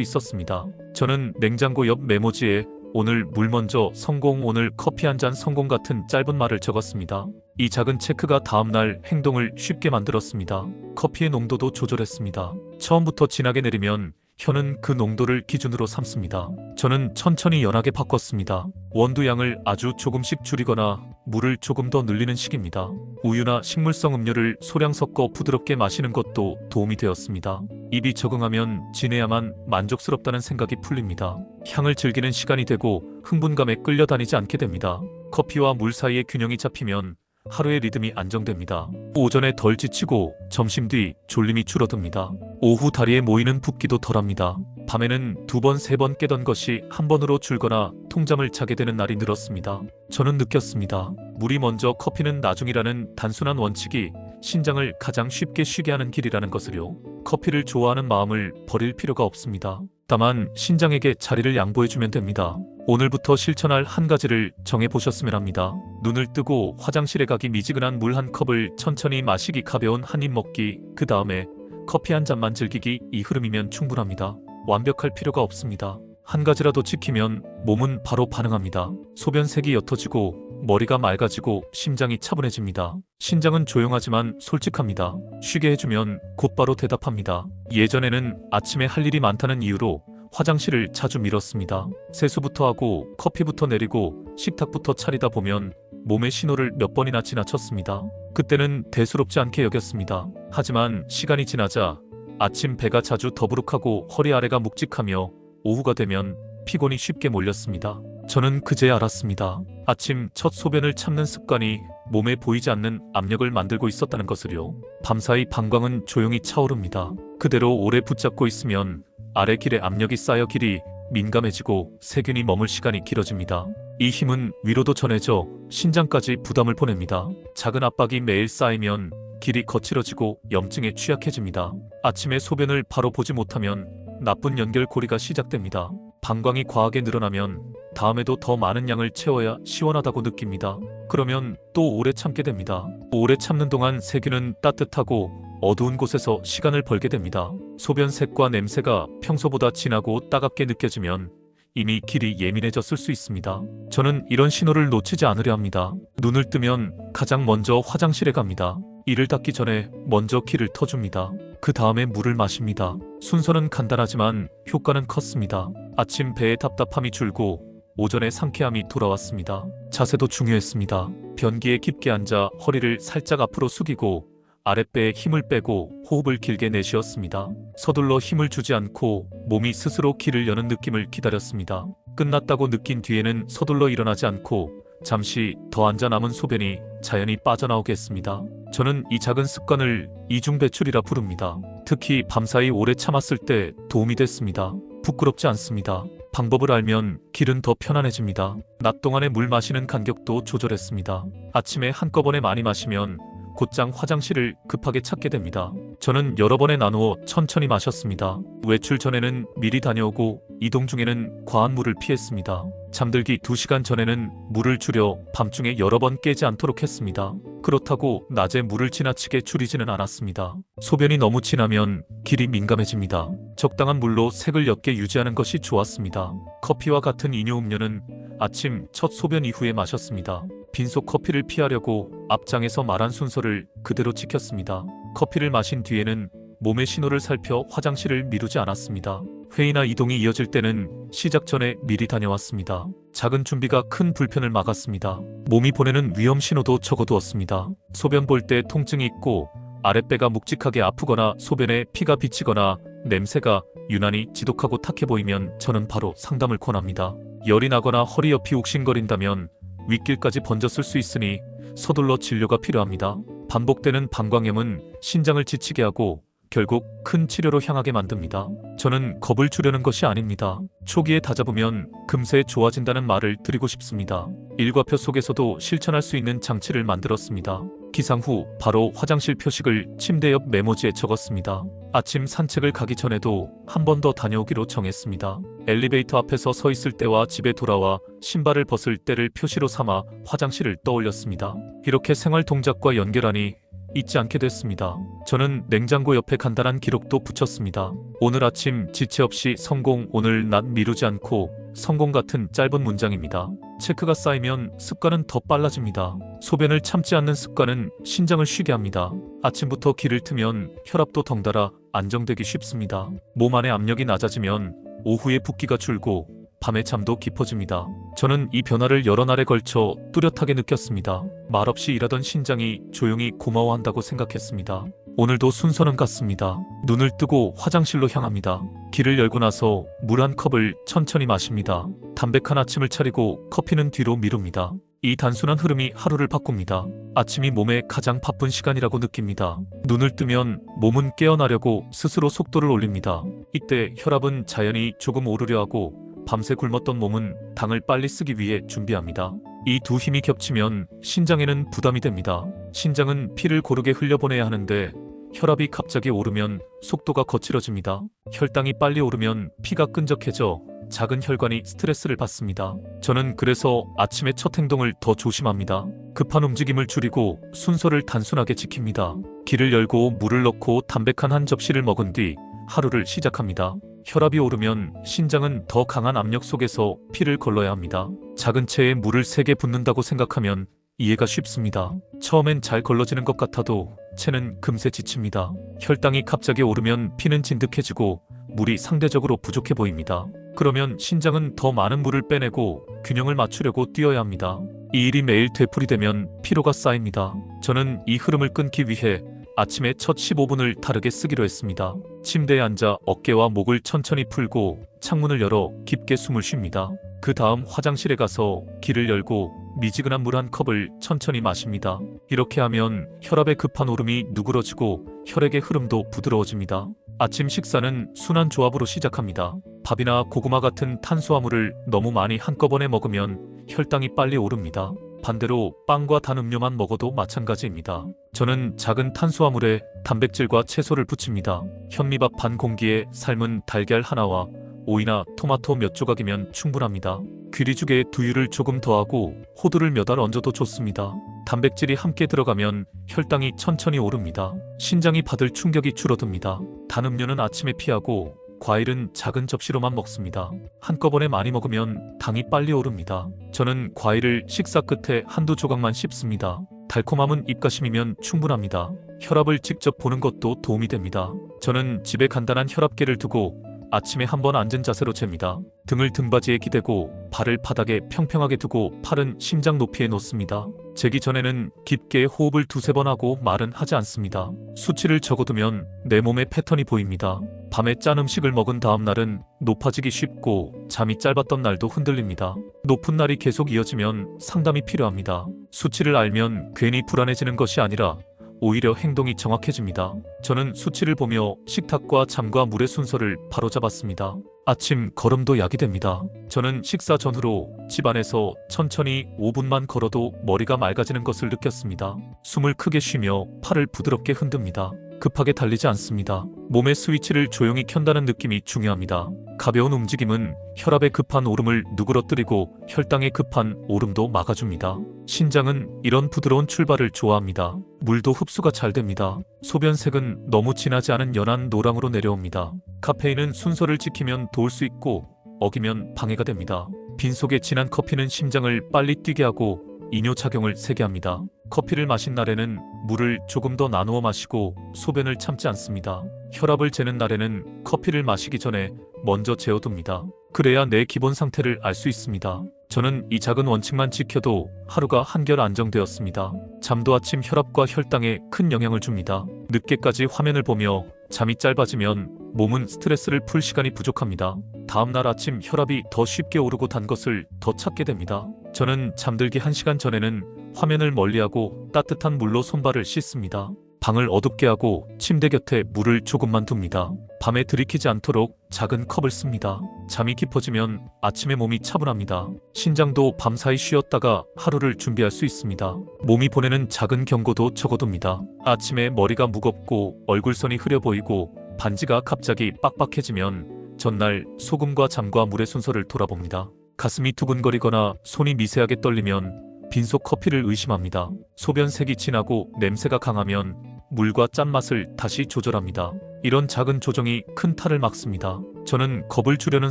있었습니다. 저는 냉장고 옆 메모지에 오늘 물 먼저 성공, 오늘 커피 한 잔 성공 같은 짧은 말을 적었습니다. 이 작은 체크가 다음날 행동을 쉽게 만들었습니다. 커피의 농도도 조절했습니다. 처음부터 진하게 내리면 혀는 그 농도를 기준으로 삼습니다. 저는 천천히 연하게 바꿨습니다. 원두 양을 아주 조금씩 줄이거나 물을 조금 더 늘리는 식입니다. 우유나 식물성 음료를 소량 섞어 부드럽게 마시는 것도 도움이 되었습니다. 입이 적응하면 지내야만 만족스럽다는 생각이 풀립니다. 향을 즐기는 시간이 되고 흥분감에 끌려다니지 않게 됩니다. 커피와 물 사이의 균형이 잡히면 하루의 리듬이 안정됩니다. 오전에 덜 지치고 점심 뒤 졸림이 줄어듭니다. 오후 다리에 모이는 붓기도 덜합니다. 밤에는 2번, 3번 깨던 것이 한 번으로 줄거나 통잠을 자게 되는 날이 늘었습니다. 저는 느꼈습니다. 물이 먼저 커피는 나중이라는 단순한 원칙이 신장을 가장 쉽게 쉬게 하는 길이라는 것을요. 커피를 좋아하는 마음을 버릴 필요가 없습니다. 다만 신장에게 자리를 양보해주면 됩니다. 오늘부터 실천할 한 가지를 정해보셨으면 합니다. 눈을 뜨고 화장실에 가기, 미지근한 물 한 컵을 천천히 마시기, 가벼운 한 입 먹기, 그 다음에 커피 한 잔만 즐기기, 이 흐름이면 충분합니다. 완벽할 필요가 없습니다. 한 가지라도 지키면 몸은 바로 반응합니다. 소변색이 옅어지고 머리가 맑아지고 심장이 차분해집니다. 신장은 조용하지만 솔직합니다. 쉬게 해주면 곧바로 대답합니다. 예전에는 아침에 할 일이 많다는 이유로 화장실을 자주 미뤘습니다. 세수부터 하고 커피부터 내리고 식탁부터 차리다 보면 몸의 신호를 몇 번이나 지나쳤습니다. 그때는 대수롭지 않게 여겼습니다. 하지만 시간이 지나자 아침 배가 자주 더부룩하고 허리 아래가 묵직하며 오후가 되면 피곤이 쉽게 몰렸습니다. 저는 그제야 알았습니다. 아침 첫 소변을 참는 습관이 몸에 보이지 않는 압력을 만들고 있었다는 것을요. 밤사이 방광은 조용히 차오릅니다. 그대로 오래 붙잡고 있으면 아래 길에 압력이 쌓여 길이 민감해지고 세균이 머물 시간이 길어집니다. 이 힘은 위로도 전해져 신장까지 부담을 보냅니다. 작은 압박이 매일 쌓이면 길이 거칠어지고 염증에 취약해집니다. 아침에 소변을 바로 보지 못하면 나쁜 연결고리가 시작됩니다. 방광이 과하게 늘어나면 다음에도 더 많은 양을 채워야 시원하다고 느낍니다. 그러면 또 오래 참게 됩니다. 오래 참는 동안 세균은 따뜻하고 어두운 곳에서 시간을 벌게 됩니다. 소변 색과 냄새가 평소보다 진하고 따갑게 느껴지면 이미 길이 예민해졌을 수 있습니다. 저는 이런 신호를 놓치지 않으려 합니다. 눈을 뜨면 가장 먼저 화장실에 갑니다. 이를 닦기 전에 먼저 키를 터줍니다. 그 다음에 물을 마십니다. 순서는 간단하지만 효과는 컸습니다. 아침 배의 답답함이 줄고 오전에 상쾌함이 돌아왔습니다. 자세도 중요했습니다. 변기에 깊게 앉아 허리를 살짝 앞으로 숙이고 아랫배에 힘을 빼고 호흡을 길게 내쉬었습니다. 서둘러 힘을 주지 않고 몸이 스스로 길을 여는 느낌을 기다렸습니다. 끝났다고 느낀 뒤에는 서둘러 일어나지 않고 잠시 더 앉아 남은 소변이 자연히 빠져나오게 했습니다. 저는 이 작은 습관을 이중배출이라 부릅니다. 특히 밤사이 오래 참았을 때 도움이 됐습니다. 부끄럽지 않습니다. 방법을 알면 길은 더 편안해집니다. 낮 동안에 물 마시는 간격도 조절했습니다. 아침에 한꺼번에 많이 마시면 곧장 화장실을 급하게 찾게 됩니다. 저는 여러 번에 나누어 천천히 마셨습니다. 외출 전에는 미리 다녀오고 이동 중에는 과한 물을 피했습니다. 잠들기 2시간 전에는 물을 줄여 밤중에 여러 번 깨지 않도록 했습니다. 그렇다고 낮에 물을 지나치게 줄이지는 않았습니다. 소변이 너무 진하면 길이 민감해집니다. 적당한 물로 색을 옅게 유지하는 것이 좋았습니다. 커피와 같은 이뇨 음료는 아침 첫 소변 이후에 마셨습니다. 빈속 커피를 피하려고 앞장에서 말한 순서를 그대로 지켰습니다. 커피를 마신 뒤에는 몸의 신호를 살펴 화장실을 미루지 않았습니다. 회의나 이동이 이어질 때는 시작 전에 미리 다녀왔습니다. 작은 준비가 큰 불편을 막았습니다. 몸이 보내는 위험 신호도 적어두었습니다. 소변 볼 때 통증이 있고 아랫배가 묵직하게 아프거나 소변에 피가 비치거나 냄새가 유난히 지독하고 탁해 보이면 저는 바로 상담을 권합니다. 열이 나거나 허리 옆이 욱신거린다면 윗길까지 번졌을 수 있으니 서둘러 진료가 필요합니다. 반복되는 방광염은 신장을 지치게 하고 결국 큰 치료로 향하게 만듭니다. 저는 겁을 주려는 것이 아닙니다. 초기에 다잡으면 금세 좋아진다는 말을 드리고 싶습니다. 일과표 속에서도 실천할 수 있는 장치를 만들었습니다. 기상 후 바로 화장실 표식을 침대 옆 메모지에 적었습니다. 아침 산책을 가기 전에도 한 번 더 다녀오기로 정했습니다. 엘리베이터 앞에서 서 있을 때와 집에 돌아와 신발을 벗을 때를 표시로 삼아 화장실을 떠올렸습니다. 이렇게 생활 동작과 연결하니 잊지 않게 됐습니다. 저는 냉장고 옆에 간단한 기록도 붙였습니다. 오늘 아침 지체 없이 성공, 오늘 낮 미루지 않고 성공 같은 짧은 문장입니다. 체크가 쌓이면 습관은 더 빨라집니다. 소변을 참지 않는 습관은 신장을 쉬게 합니다. 아침부터 기를 트면 혈압도 덩달아 안정되기 쉽습니다. 몸 안의 압력이 낮아지면 오후에 붓기가 줄고 밤에 잠도 깊어집니다. 저는 이 변화를 여러 날에 걸쳐 뚜렷하게 느꼈습니다. 말없이 일하던 신장이 조용히 고마워한다고 생각했습니다. 오늘도 순서는 같습니다. 눈을 뜨고 화장실로 향합니다. 길을 열고 나서 물 한 컵을 천천히 마십니다. 담백한 아침을 차리고 커피는 뒤로 미룹니다. 이 단순한 흐름이 하루를 바꿉니다. 아침이 몸의 가장 바쁜 시간이라고 느낍니다. 눈을 뜨면 몸은 깨어나려고 스스로 속도를 올립니다. 이때 혈압은 자연히 조금 오르려 하고 밤새 굶었던 몸은 당을 빨리 쓰기 위해 준비합니다. 이 두 힘이 겹치면 신장에는 부담이 됩니다. 신장은 피를 고르게 흘려보내야 하는데 혈압이 갑자기 오르면 속도가 거칠어집니다. 혈당이 빨리 오르면 피가 끈적해져 작은 혈관이 스트레스를 받습니다. 저는 그래서 아침의 첫 행동을 더 조심합니다. 급한 움직임을 줄이고 순서를 단순하게 지킵니다. 길을 열고 물을 넣고 담백한 한 접시를 먹은 뒤 하루를 시작합니다. 혈압이 오르면 신장은 더 강한 압력 속에서 피를 걸러야 합니다. 작은 체에 물을 3개 붓는다고 생각하면 이해가 쉽습니다. 처음엔 잘 걸러지는 것 같아도 체는 금세 지칩니다. 혈당이 갑자기 오르면 피는 진득해지고 물이 상대적으로 부족해 보입니다. 그러면 신장은 더 많은 물을 빼내고 균형을 맞추려고 뛰어야 합니다. 이 일이 매일 되풀이되면 피로가 쌓입니다. 저는 이 흐름을 끊기 위해 아침에 첫 15분을 다르게 쓰기로 했습니다. 침대에 앉아 어깨와 목을 천천히 풀고 창문을 열어 깊게 숨을 쉽니다. 그 다음 화장실에 가서 길을 열고 미지근한 물 한 컵을 천천히 마십니다. 이렇게 하면 혈압의 급한 오름이 누그러지고 혈액의 흐름도 부드러워집니다. 아침 식사는 순한 조합으로 시작합니다. 밥이나 고구마 같은 탄수화물을 너무 많이 한꺼번에 먹으면 혈당이 빨리 오릅니다. 반대로 빵과 단 음료만 먹어도 마찬가지입니다. 저는 작은 탄수화물에 단백질과 채소를 붙입니다. 현미밥 반 공기에 삶은 달걀 하나와 오이나 토마토 몇 조각이면 충분합니다. 귀리죽에 두유를 조금 더하고 호두를 몇 알 얹어도 좋습니다. 단백질이 함께 들어가면 혈당이 천천히 오릅니다. 신장이 받을 충격이 줄어듭니다. 단 음료는 아침에 피하고 과일은 작은 접시로만 먹습니다. 한꺼번에 많이 먹으면 당이 빨리 오릅니다. 저는 과일을 식사 끝에 한두 조각만 씹습니다. 달콤함은 입가심이면 충분합니다. 혈압을 직접 보는 것도 도움이 됩니다. 저는 집에 간단한 혈압계를 두고 아침에 한번 앉은 자세로 잽니다. 등을 등받이에 기대고 발을 바닥에 평평하게 두고 팔은 심장 높이에 놓습니다. 재기 전에는 깊게 호흡을 2-3번 하고 말은 하지 않습니다. 수치를 적어두면 내 몸의 패턴이 보입니다. 밤에 짠 음식을 먹은 다음 날은 높아지기 쉽고 잠이 짧았던 날도 흔들립니다. 높은 날이 계속 이어지면 상담이 필요합니다. 수치를 알면 괜히 불안해지는 것이 아니라 오히려 행동이 정확해집니다. 저는 수치를 보며 식탁과 잠과 물의 순서를 바로잡았습니다. 아침 걸음도 약이 됩니다. 저는 식사 전후로 집안에서 천천히 5분만 걸어도 머리가 맑아지는 것을 느꼈습니다. 숨을 크게 쉬며 팔을 부드럽게 흔듭니다. 급하게 달리지 않습니다. 몸의 스위치를 조용히 켠다는 느낌이 중요합니다. 가벼운 움직임은 혈압의 급한 오름을 누그러뜨리고 혈당의 급한 오름도 막아줍니다. 신장은 이런 부드러운 출발을 좋아합니다. 물도 흡수가 잘 됩니다. 소변색은 너무 진하지 않은 연한 노랑으로 내려옵니다. 카페인은 순서를 지키면 도울 수 있고 어기면 방해가 됩니다. 빈속에 진한 커피는 심장을 빨리 뛰게 하고 이뇨작용을 세게 합니다. 커피를 마신 날에는 물을 조금 더 나누어 마시고 소변을 참지 않습니다. 혈압을 재는 날에는 커피를 마시기 전에 먼저 재워둡니다. 그래야 내 기본 상태를 알 수 있습니다. 저는 이 작은 원칙만 지켜도 하루가 한결 안정되었습니다. 잠도 아침 혈압과 혈당에 큰 영향을 줍니다. 늦게까지 화면을 보며 잠이 짧아지면 몸은 스트레스를 풀 시간이 부족합니다. 다음날 아침 혈압이 더 쉽게 오르고 단 것을 더 찾게 됩니다. 저는 잠들기 1시간 전에는 화면을 멀리하고 따뜻한 물로 손발을 씻습니다. 방을 어둡게 하고 침대 곁에 물을 조금만 둡니다. 밤에 들이키지 않도록 작은 컵을 씁니다. 잠이 깊어지면 아침에 몸이 차분합니다. 신장도 밤사이 쉬었다가 하루를 준비할 수 있습니다. 몸이 보내는 작은 경고도 적어둡니다. 아침에 머리가 무겁고 얼굴선이 흐려 보이고 반지가 갑자기 빡빡해지면 전날 소금과 잠과 물의 순서를 돌아봅니다. 가슴이 두근거리거나 손이 미세하게 떨리면 빈속 커피를 의심합니다. 소변색이 진하고 냄새가 강하면 물과 짠맛을 다시 조절합니다. 이런 작은 조정이 큰 탈을 막습니다. 저는 겁을 주려는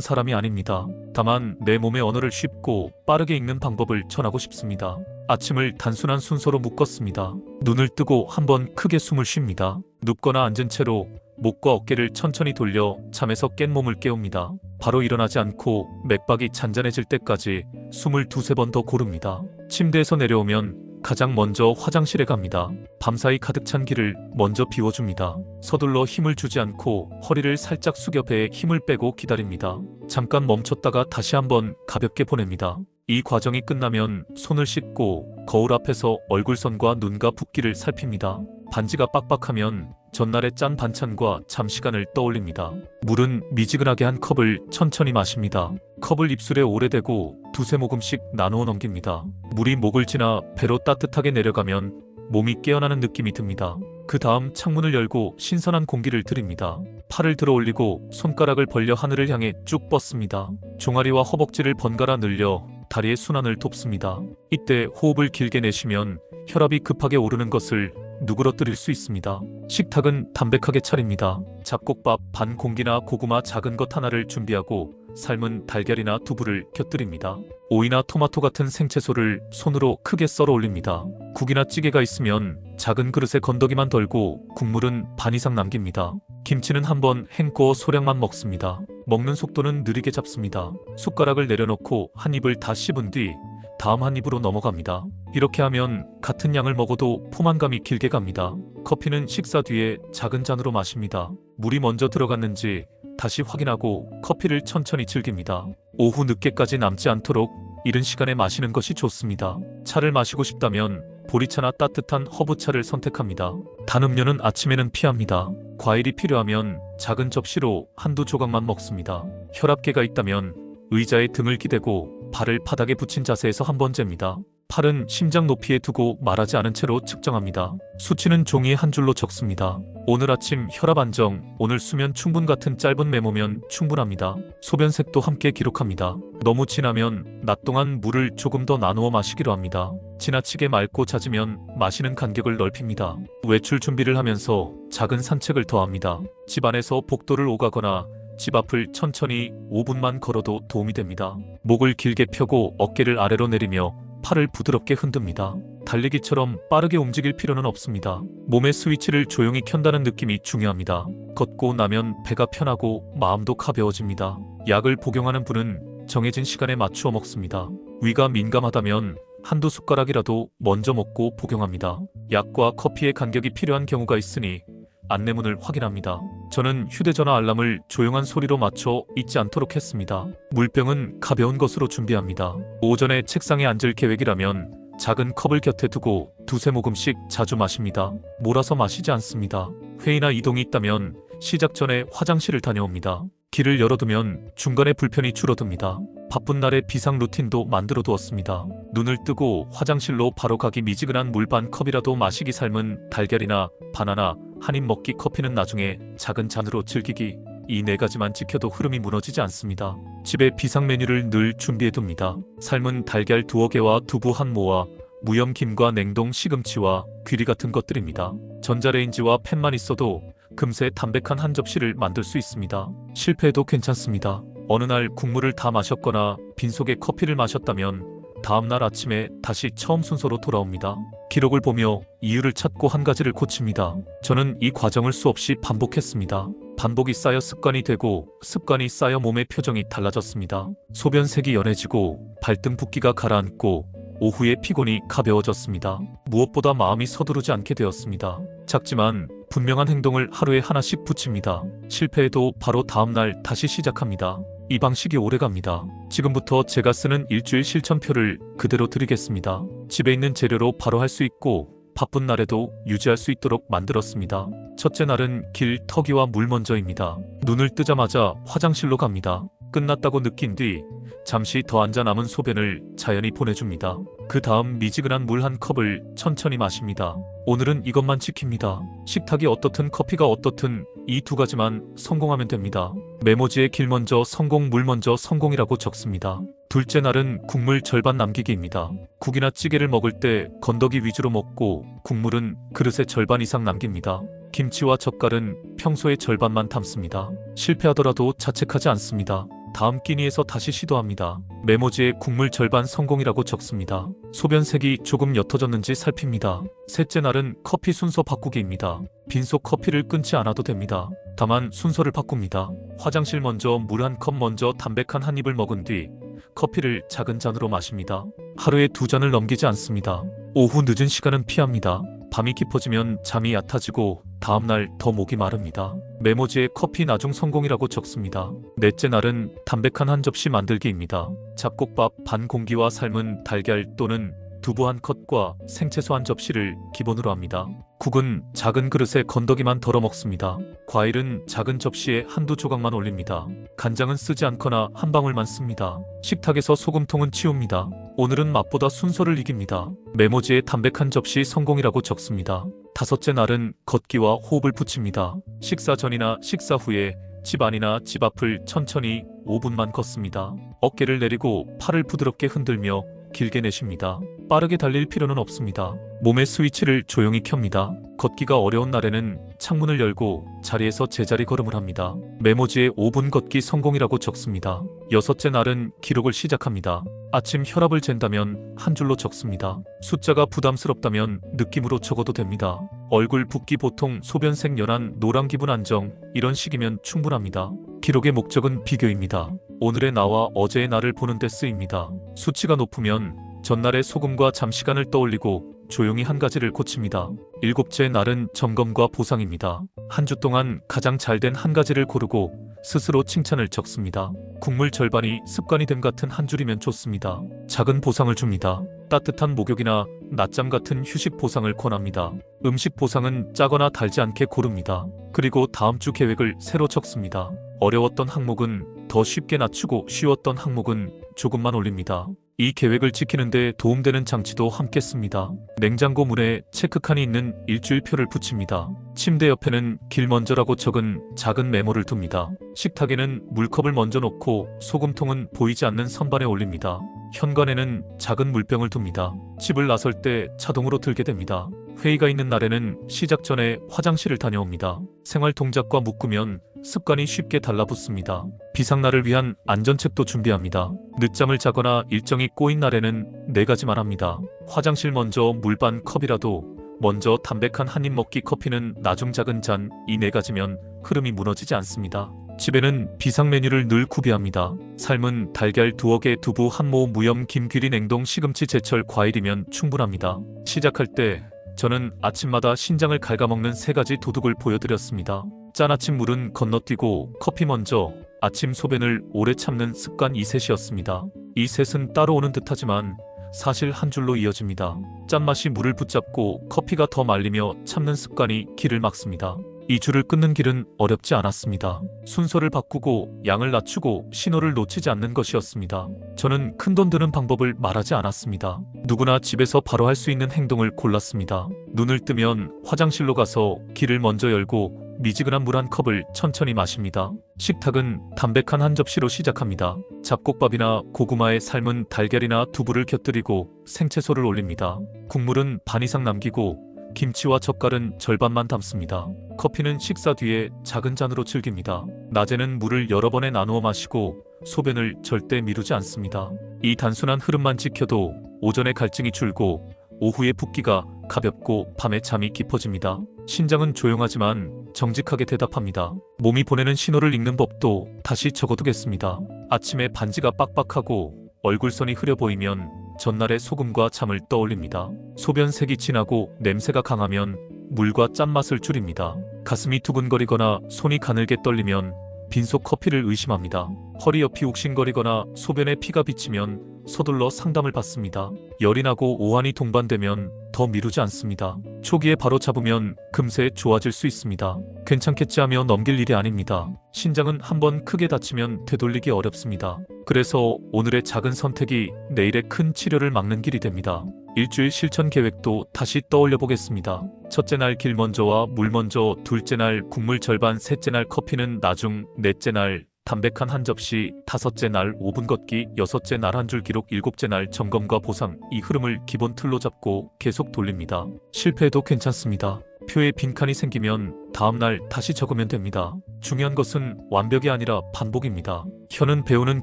사람이 아닙니다. 다만 내 몸의 언어를 쉽고 빠르게 읽는 방법을 전하고 싶습니다. 아침을 단순한 순서로 묶었습니다. 눈을 뜨고 한번 크게 숨을 쉽니다. 눕거나 앉은 채로 목과 어깨를 천천히 돌려 잠에서 깬 몸을 깨웁니다. 바로 일어나지 않고 맥박이 잔잔해질 때까지 숨을 두세 번 더 고릅니다. 침대에서 내려오면 가장 먼저 화장실에 갑니다. 밤사이 가득 찬 길을 먼저 비워줍니다. 서둘러 힘을 주지 않고 허리를 살짝 숙여 배에 힘을 빼고 기다립니다. 잠깐 멈췄다가 다시 한번 가볍게 보냅니다. 이 과정이 끝나면 손을 씻고 거울 앞에서 얼굴선과 눈과 붓기를 살핍니다. 반지가 빡빡하면 전날의 짠 반찬과 잠시간을 떠올립니다. 물은 미지근하게 한 컵을 천천히 마십니다. 컵을 입술에 오래 대고 두세 모금씩 나누어 넘깁니다. 물이 목을 지나 배로 따뜻하게 내려가면 몸이 깨어나는 느낌이 듭니다. 그 다음 창문을 열고 신선한 공기를 들입니다. 팔을 들어 올리고 손가락을 벌려 하늘을 향해 쭉 뻗습니다. 종아리와 허벅지를 번갈아 늘려 다리의 순환을 돕습니다. 이때 호흡을 길게 내쉬면 혈압이 급하게 오르는 것을 누그러뜨릴 수 있습니다. 식탁은 담백하게 차립니다. 잡곡밥 반 공기나 고구마 작은 것 하나를 준비하고 삶은 달걀이나 두부를 곁들입니다. 오이나 토마토 같은 생채소를 손으로 크게 썰어 올립니다. 국이나 찌개가 있으면 작은 그릇에 건더기만 덜고 국물은 반 이상 남깁니다. 김치는 한번 헹궈 소량만 먹습니다. 먹는 속도는 느리게 잡습니다. 숟가락을 내려놓고 한 입을 다 씹은 뒤 다음 한 입으로 넘어갑니다. 이렇게 하면 같은 양을 먹어도 포만감이 길게 갑니다. 커피는 식사 뒤에 작은 잔으로 마십니다. 물이 먼저 들어갔는지 다시 확인하고 커피를 천천히 즐깁니다. 오후 늦게까지 남지 않도록 이른 시간에 마시는 것이 좋습니다. 차를 마시고 싶다면 보리차나 따뜻한 허브차를 선택합니다. 단 음료는 아침에는 피합니다. 과일이 필요하면 작은 접시로 한두 조각만 먹습니다. 혈압계가 있다면 의자에 등을 기대고 발을 바닥에 붙인 자세에서 한 번 잽니다. 팔은 심장 높이에 두고 말하지 않은 채로 측정합니다. 수치는 종이에 한 줄로 적습니다. 오늘 아침 혈압 안정, 오늘 수면 충분 같은 짧은 메모면 충분합니다. 소변색도 함께 기록합니다. 너무 진하면 낮 동안 물을 조금 더 나누어 마시기로 합니다. 지나치게 맑고 잦으면 마시는 간격을 넓힙니다. 외출 준비를 하면서 작은 산책을 더합니다. 집 안에서 복도를 오가거나 집 앞을 천천히 5분만 걸어도 도움이 됩니다. 목을 길게 펴고 어깨를 아래로 내리며 팔을 부드럽게 흔듭니다. 달리기처럼 빠르게 움직일 필요는 없습니다. 몸의 스위치를 조용히 켠다는 느낌이 중요합니다. 걷고 나면 배가 편하고 마음도 가벼워집니다. 약을 복용하는 분은 정해진 시간에 맞추어 먹습니다. 위가 민감하다면 한두 숟가락이라도 먼저 먹고 복용합니다. 약과 커피의 간격이 필요한 경우가 있으니 안내문을 확인합니다. 저는 휴대전화 알람을 조용한 소리로 맞춰 잊지 않도록 했습니다. 물병은 가벼운 것으로 준비합니다. 오전에 책상에 앉을 계획이라면 작은 컵을 곁에 두고 두세 모금씩 자주 마십니다. 몰아서 마시지 않습니다. 회의나 이동이 있다면 시작 전에 화장실을 다녀옵니다. 길을 열어두면 중간에 불편이 줄어듭니다. 바쁜 날의 비상 루틴도 만들어 두었습니다. 눈을 뜨고 화장실로 바로 가기, 미지근한 물 반 컵이라도 마시기, 삶은 달걀이나 바나나 한 입 먹기, 커피는 나중에 작은 잔으로 즐기기. 이 네 가지만 지켜도 흐름이 무너지지 않습니다. 집에 비상 메뉴를 늘 준비해둡니다. 삶은 달걀 두어 개와 두부 한 모와 무염김과 냉동 시금치와 귀리 같은 것들입니다. 전자레인지와 팬만 있어도 금세 담백한 한 접시를 만들 수 있습니다. 실패해도 괜찮습니다. 어느 날 국물을 다 마셨거나 빈속에 커피를 마셨다면 다음날 아침에 다시 처음 순서로 돌아옵니다. 기록을 보며 이유를 찾고 한 가지를 고칩니다. 저는 이 과정을 수없이 반복했습니다. 반복이 쌓여 습관이 되고 습관이 쌓여 몸의 표정이 달라졌습니다. 소변색이 연해지고 발등 붓기가 가라앉고 오후에 피곤이 가벼워졌습니다. 무엇보다 마음이 서두르지 않게 되었습니다. 작지만 분명한 행동을 하루에 하나씩 붙입니다. 실패해도 바로 다음날 다시 시작합니다. 이 방식이 오래갑니다. 지금부터 제가 쓰는 일주일 실천표를 그대로 드리겠습니다. 집에 있는 재료로 바로 할 수 있고 바쁜 날에도 유지할 수 있도록 만들었습니다. 첫째 날은 길 터기와 물 먼저입니다. 눈을 뜨자마자 화장실로 갑니다. 끝났다고 느낀 뒤 잠시 더 앉아 남은 소변을 자연히 보내줍니다. 그 다음 미지근한 물 한 컵을 천천히 마십니다. 오늘은 이것만 지킵니다. 식탁이 어떻든 커피가 어떻든 이 두 가지만 성공하면 됩니다. 메모지에 길 먼저 성공, 물 먼저 성공이라고 적습니다. 둘째 날은 국물 절반 남기기입니다. 국이나 찌개를 먹을 때 건더기 위주로 먹고 국물은 그릇의 절반 이상 남깁니다. 김치와 젓갈은 평소의 절반만 담습니다. 실패하더라도 자책하지 않습니다. 다음 끼니에서 다시 시도합니다. 메모지에 국물 절반 성공이라고 적습니다. 소변색이 조금 옅어졌는지 살핍니다. 셋째 날은 커피 순서 바꾸기입니다. 빈속 커피를 끊지 않아도 됩니다. 다만 순서를 바꿉니다. 화장실 먼저 물 한 컵 먼저 담백한 한 입을 먹은 뒤 커피를 작은 잔으로 마십니다. 하루에 2잔을 넘기지 않습니다. 오후 늦은 시간은 피합니다. 밤이 깊어지면 잠이 얕아지고 다음날 더 목이 마릅니다. 메모지에 커피 나중 성공이라고 적습니다. 넷째 날은 담백한 한 접시 만들기입니다. 잡곡밥 반 공기와 삶은 달걀 또는 두부 한 컷과 생채소 한 접시를 기본으로 합니다. 국은 작은 그릇에 건더기만 덜어 먹습니다. 과일은 작은 접시에 한두 조각만 올립니다. 간장은 쓰지 않거나 한 방울만 씁니다. 식탁에서 소금통은 치웁니다. 오늘은 맛보다 순서를 이깁니다. 메모지에 담백한 접시 성공이라고 적습니다. 다섯째 날은 걷기와 호흡을 붙입니다. 식사 전이나 식사 후에 집 안이나 집 앞을 천천히 5분만 걷습니다. 어깨를 내리고 팔을 부드럽게 흔들며 길게 내쉽니다. 빠르게 달릴 필요는 없습니다. 몸의 스위치를 조용히 켭니다. 걷기가 어려운 날에는 창문을 열고 자리에서 제자리 걸음을 합니다. 메모지에 5분 걷기 성공이라고 적습니다. 여섯째 날은 기록을 시작합니다. 아침 혈압을 잰다면 한 줄로 적습니다. 숫자가 부담스럽다면 느낌으로 적어도 됩니다. 얼굴 붓기 보통 소변색 연한 노란 기분 안정 이런 식이면 충분합니다. 기록의 목적은 비교입니다. 오늘의 나와 어제의 나를 보는 데 쓰입니다. 수치가 높으면 전날의 소금과 잠시간을 떠올리고 조용히 한 가지를 고칩니다. 일곱째 날은 점검과 보상입니다. 한 주 동안 가장 잘된 한 가지를 고르고 스스로 칭찬을 적습니다. 국물 절반이 습관이 됨 같은 한 줄이면 좋습니다. 작은 보상을 줍니다. 따뜻한 목욕이나 낮잠 같은 휴식 보상을 권합니다. 음식 보상은 짜거나 달지 않게 고릅니다. 그리고 다음 주 계획을 새로 적습니다. 어려웠던 항목은 더 쉽게 낮추고 쉬웠던 항목은 조금만 올립니다. 이 계획을 지키는데 도움되는 장치도 함께 씁니다. 냉장고 문에 체크칸이 있는 일주일표를 붙입니다. 침대 옆에는 길 먼저라고 적은 작은 메모를 둡니다. 식탁에는 물컵을 먼저 놓고 소금통은 보이지 않는 선반에 올립니다. 현관에는 작은 물병을 둡니다. 집을 나설 때 자동으로 들게 됩니다. 회의가 있는 날에는 시작 전에 화장실을 다녀옵니다. 생활 동작과 묶으면 습관이 쉽게 달라붙습니다. 비상날을 위한 안전책도 준비합니다. 늦잠을 자거나 일정이 꼬인 날에는 4가지만 합니다. 화장실 먼저 물 반 컵이라도 먼저 담백한 한 입 먹기 커피는 나중 작은 잔 이 4가지면 흐름이 무너지지 않습니다. 집에는 비상 메뉴를 늘 구비합니다. 삶은 달걀 2개, 두부 한 모금, 무염, 김귀리, 냉동, 시금치, 제철, 과일이면 충분합니다. 시작할 때 저는 아침마다 신장을 갉아먹는 3가지 도둑을 보여드렸습니다. 짠 아침 물은 건너뛰고 커피 먼저 아침 소변을 오래 참는 습관 이 셋이었습니다. 이 셋은 따로 오는 듯하지만 사실 한 줄로 이어집니다. 짠맛이 물을 붙잡고 커피가 더 말리며 참는 습관이 길을 막습니다. 이 줄을 끊는 길은 어렵지 않았습니다. 순서를 바꾸고 양을 낮추고 신호를 놓치지 않는 것이었습니다. 저는 큰돈 드는 방법을 말하지 않았습니다. 누구나 집에서 바로 할 수 있는 행동을 골랐습니다. 눈을 뜨면 화장실로 가서 길을 먼저 열고 미지근한 물 한 컵을 천천히 마십니다. 식탁은 담백한 한 접시로 시작합니다. 잡곡밥이나 고구마에 삶은 달걀이나 두부를 곁들이고 생채소를 올립니다. 국물은 반 이상 남기고 김치와 젓갈은 절반만 담습니다. 커피는 식사 뒤에 작은 잔으로 즐깁니다. 낮에는 물을 여러 번에 나누어 마시고 소변을 절대 미루지 않습니다. 이 단순한 흐름만 지켜도 오전에 갈증이 줄고 오후에 붓기가 가볍고 밤에 잠이 깊어집니다. 신장은 조용하지만 정직하게 대답합니다. 몸이 보내는 신호를 읽는 법도 다시 적어두겠습니다. 아침에 반지가 빡빡하고 얼굴선이 흐려 보이면 전날의 소금과 잠을 떠올립니다. 소변색이 진하고 냄새가 강하면 물과 짠맛을 줄입니다. 가슴이 두근거리거나 손이 가늘게 떨리면 빈속 커피를 의심합니다. 허리 옆이 욱신거리거나 소변에 피가 비치면 서둘러 상담을 받습니다. 열이 나고 오한이 동반되면 더 미루지 않습니다. 초기에 바로 잡으면 금세 좋아질 수 있습니다. 괜찮겠지 하며 넘길 일이 아닙니다. 신장은 한번 크게 다치면 되돌리기 어렵습니다. 그래서 오늘의 작은 선택이 내일의 큰 치료를 막는 길이 됩니다. 일주일 실천 계획도 다시 떠올려 보겠습니다. 첫째 날 길 먼저와 물 먼저, 둘째 날 국물 절반, 셋째 날 커피는 나중, 넷째 날 담백한 한 접시, 다섯째 날 5분 걷기, 여섯째 날 한 줄 기록, 일곱째 날 점검과 보상. 이 흐름을 기본 틀로 잡고 계속 돌립니다. 실패해도 괜찮습니다. 표에 빈칸이 생기면 다음날 다시 적으면 됩니다. 중요한 것은 완벽이 아니라 반복입니다. 혀는 배우는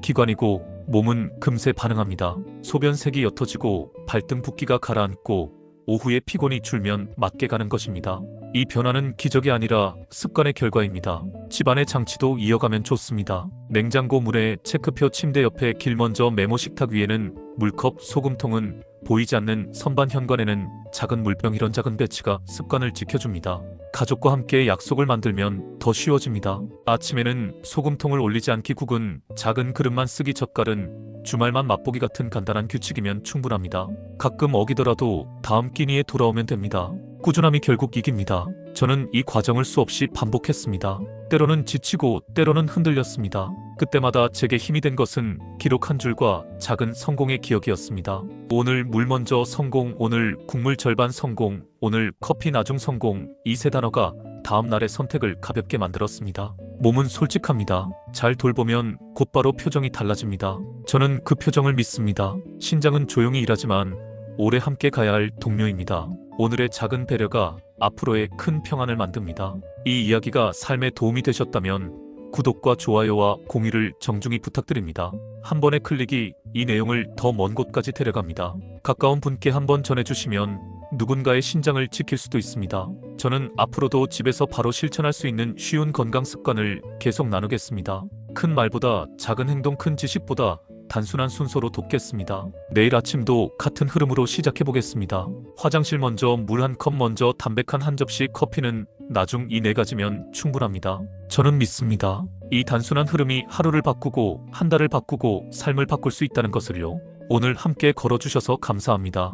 기관이고 몸은 금세 반응합니다. 소변색이 옅어지고 발등 붓기가 가라앉고 오후에 피곤이 줄면 맞게 가는 것입니다. 이 변화는 기적이 아니라 습관의 결과입니다. 집안의 장치도 이어가면 좋습니다. 냉장고 물에 체크표, 침대 옆에 길 먼저, 메모 식탁 위에는 물컵, 소금통은 보이지 않는 선반, 현관에는 작은 물병. 이런 작은 배치가 습관을 지켜줍니다. 가족과 함께 약속을 만들면 더 쉬워집니다. 아침에는 소금통을 올리지 않기, 국은 작은 그릇만 쓰기, 젓갈은 주말만 맛보기 같은 간단한 규칙이면 충분합니다. 가끔 어기더라도 다음 끼니에 돌아오면 됩니다. 꾸준함이 결국 이깁니다. 저는 이 과정을 수없이 반복했습니다. 때로는 지치고 때로는 흔들렸습니다. 그때마다 제게 힘이 된 것은 기록 한 줄과 작은 성공의 기억이었습니다. 오늘 물 먼저 성공, 오늘 국물 절반 성공, 오늘 커피 나중 성공. 이 세 단어가 다음 날의 선택을 가볍게 만들었습니다. 몸은 솔직합니다. 잘 돌보면 곧바로 표정이 달라집니다. 저는 그 표정을 믿습니다. 신장은 조용히 일하지만 오래 함께 가야 할 동료입니다. 오늘의 작은 배려가 앞으로의 큰 평안을 만듭니다. 이 이야기가 삶에 도움이 되셨다면 구독과 좋아요와 공유를 정중히 부탁드립니다. 한 번의 클릭이 이 내용을 더 먼 곳까지 데려갑니다. 가까운 분께 한번 전해주시면 누군가의 신장을 지킬 수도 있습니다. 저는 앞으로도 집에서 바로 실천할 수 있는 쉬운 건강 습관을 계속 나누겠습니다. 큰 말보다 작은 행동, 큰 지식보다 단순한 순서로 돕겠습니다. 내일 아침도 같은 흐름으로 시작해보겠습니다. 화장실 먼저, 물 한 컵 먼저, 담백한 한 접시, 커피는 나중. 이 네 가지면 충분합니다. 저는 믿습니다. 이 단순한 흐름이 하루를 바꾸고 한 달을 바꾸고 삶을 바꿀 수 있다는 것을요. 오늘 함께 걸어주셔서 감사합니다.